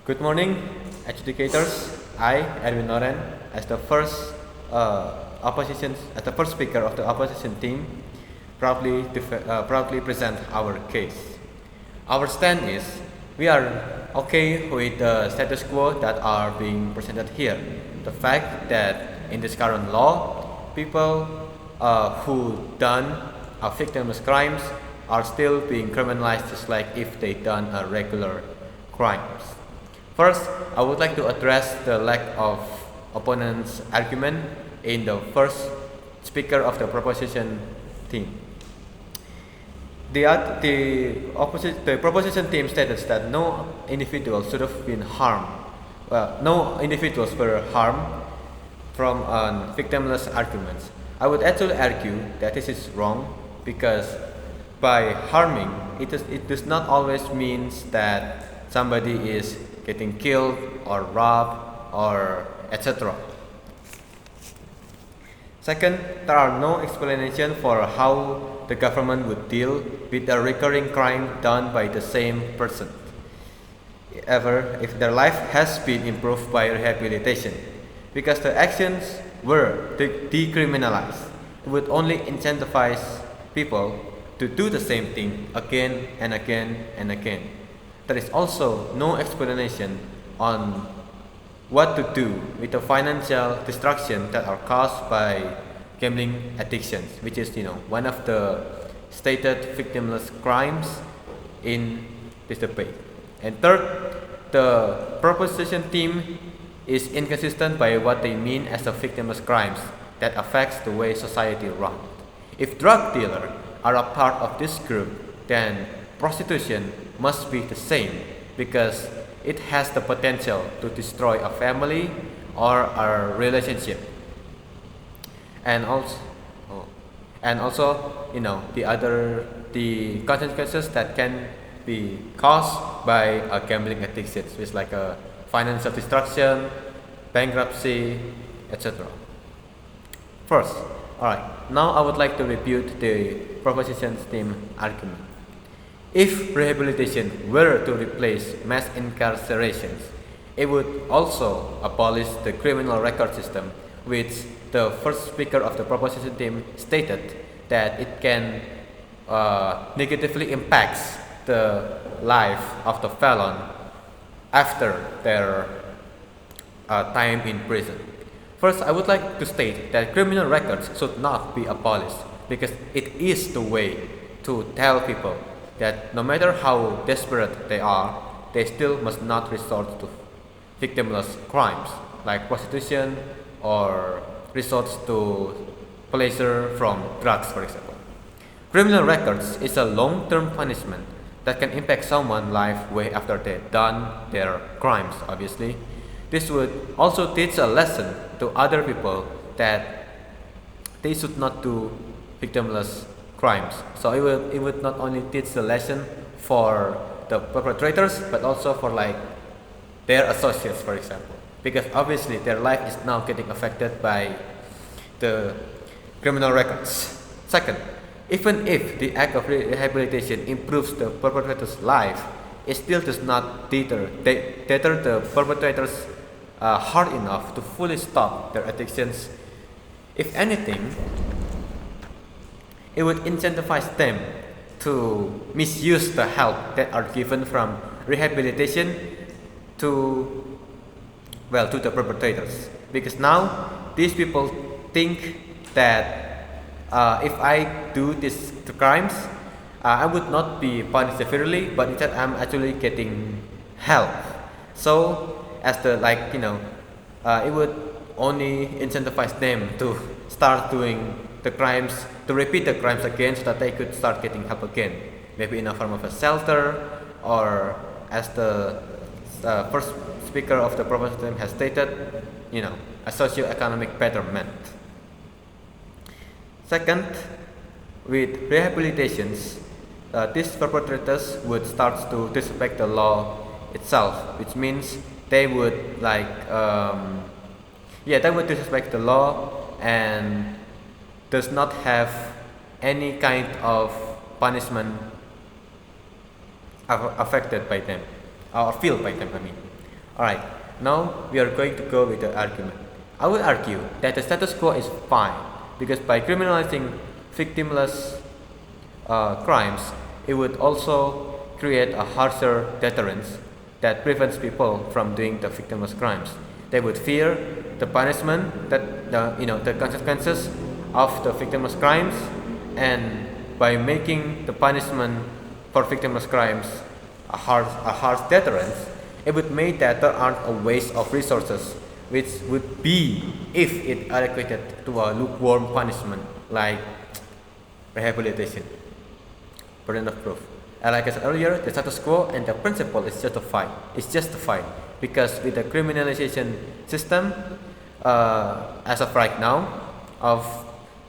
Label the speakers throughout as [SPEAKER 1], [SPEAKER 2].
[SPEAKER 1] Good morning, educators. I, Edwin Noren, as the first as the first speaker of the opposition team, proudly present our case. Our stand is we are okay with the status quo that are being presented here. The fact that in this current law, people who done victimless crimes are still being criminalized just like if they done a regular crimes. First, I would like to address the lack of opponent's argument in the first speaker of the proposition team. The proposition team stated that no individual should have been harmed. No individuals were harmed from victimless arguments. I would actually argue that this is wrong because by harming, it does not always means that somebody is getting killed or robbed or etc. Second, there are no explanation for how the government would deal with a recurring crime done by the same person, ever if their life has been improved by rehabilitation, because the actions were decriminalized. It would only incentivize people to do the same thing again and again and again. There is also no explanation on what to do with the financial destruction that are caused by gambling addictions, which is one of the stated victimless crimes in this debate. And third, the proposition team is inconsistent by what they mean as the victimless crimes that affects the way society runs. If drug dealers are a part of this group, then prostitution must be the same because it has the potential to destroy a family or a relationship. And also, the consequences that can be caused by a gambling addiction, which is like a financial destruction, bankruptcy, etc. First, alright, now I would like to refute the proposition team argument. If rehabilitation were to replace mass incarcerations, it would also abolish the criminal record system, which the first speaker of the proposition team stated that it can negatively impacts the life of the felon after their time in prison. First, I would like to state that criminal records should not be abolished because it is the way to tell people that no matter how desperate they are, they still must not resort to victimless crimes like prostitution or resort to pleasure from drugs, for example. Criminal records is a long-term punishment that can impact someone's life way after they've done their crimes, obviously. This would also teach a lesson to other people that they should not do victimless crimes. So it would not only teach the lesson for the perpetrators, but also for their associates, for example, because obviously their life is now getting affected by the criminal records. Second, even if the act of rehabilitation improves the perpetrator's life, it still does not deter the perpetrators hard enough to fully stop their addictions. If anything, it would incentivize them to misuse the help that are given from rehabilitation to the perpetrators, because now these people think that if I do these crimes, I would not be punished severely, but instead I'm actually getting help. So as it would only incentivize them to start doing the crimes, to repeat the crimes again, so that they could start getting help again, maybe in the form of a shelter, or as the first speaker of the proposition has stated, a socio-economic betterment. Second, with rehabilitations, these perpetrators would start to disrespect the law itself, which means they would they would disrespect the law and does not have any kind of punishment affected by them or feel by them. Alright, now we are going to go with the argument. I will argue that the status quo is fine because by criminalizing victimless crimes, it would also create a harsher deterrence that prevents people from doing the victimless crimes. They would fear the punishment, that the consequences of the victimless crimes, and by making the punishment for victimless crimes a harsh deterrence, it would make that there aren't a waste of resources, which would be if it allocated to a lukewarm punishment like rehabilitation, burden of proof. And like I said earlier, the status quo and the principle is justified. It's justified because with the criminalization system, as of right now, of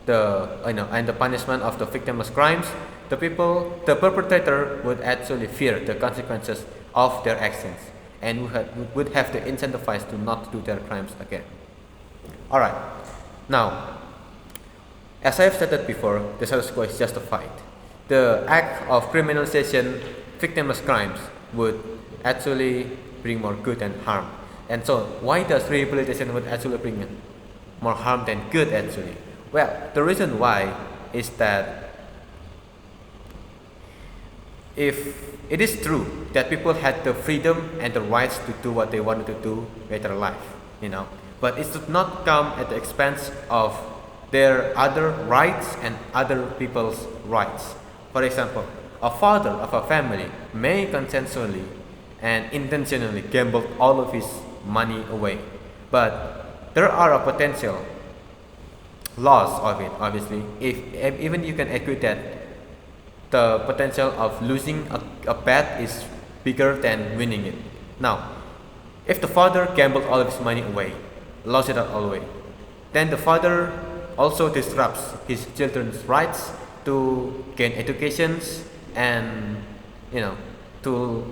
[SPEAKER 1] the and the punishment of the victimless crimes, the perpetrator would actually fear the consequences of their actions and would have to incentivize to not do their crimes again. Alright, now, as I have stated before, the status quo is justified. The act of criminalization victimless crimes would actually bring more good than harm. And so, why does rehabilitation would actually bring more harm than good actually? Well, the reason why is that if it is true that people had the freedom and the rights to do what they wanted to do with their life, but it should not come at the expense of their other rights and other people's rights. For example, a father of a family may consensually and intentionally gamble all of his money away, but there are a potential loss of it, obviously. If even you can agree that the potential of losing a bet is bigger than winning it. Now, if the father gambled all of his money away, lost it all away, then the father also disrupts his children's rights to gain educations and to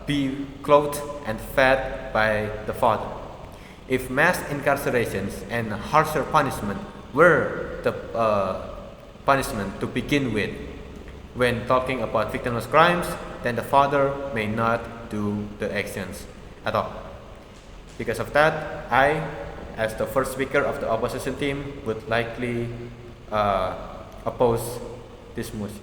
[SPEAKER 1] be clothed and fed by the father. If mass incarcerations and harsher punishment were the punishment to begin with when talking about victimless crimes, then the father may not do the actions at all. Because of that, I, as the first speaker of the opposition team, would likely oppose this motion.